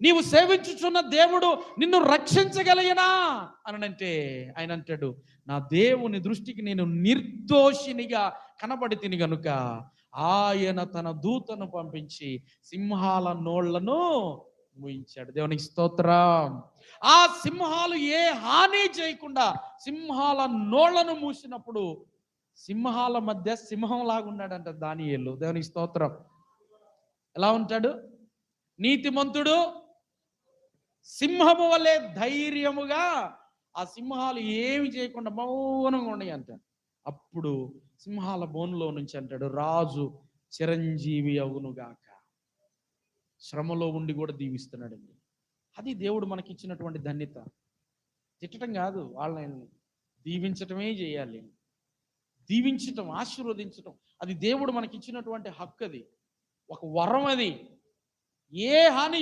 నీవు సేవించుచున్న దేవుడు నిన్ను రక్షించగలిగినా అనంటే ఆయన అంటాడు, నా దేవుని దృష్టికి నేను నిర్దోషినిగా కనబడి తిని గనుక ఆయన తన దూతను పంపించి సింహాల నోళ్లను మూయించాడు. దేవునికి స్తోత్రం. ఆ సింహాలు ఏ హాని చేయకుండా సింహాల నోళ్లను మూసినప్పుడు సింహాల మధ్య సింహం లాగా ఉన్నాడంట దానియేలు. దేవునికి స్తోత్రం. ఎలా ఉంటాడు? నీతిమంతుడు సింహము వలె ధైర్యముగా, ఆ సింహాలు ఏమి చేయకుండా మౌనంగా ఉన్నాయి అంట. అప్పుడు సింహాల బోనులో నుంచి అంటాడు, రాజు చిరంజీవి అవునుగాక. శ్రమలో ఉండి కూడా దీవిస్తున్నాడండి. అది దేవుడు మనకి ఇచ్చినటువంటి ధన్యత. తిట్టడం కాదు, వాళ్ళని దీవించటమే చేయాలి. దీవించటం, ఆశీర్వదించటం అది దేవుడు మనకి ఇచ్చినటువంటి హక్కు. అది ఒక వరం. అది ఏ హాని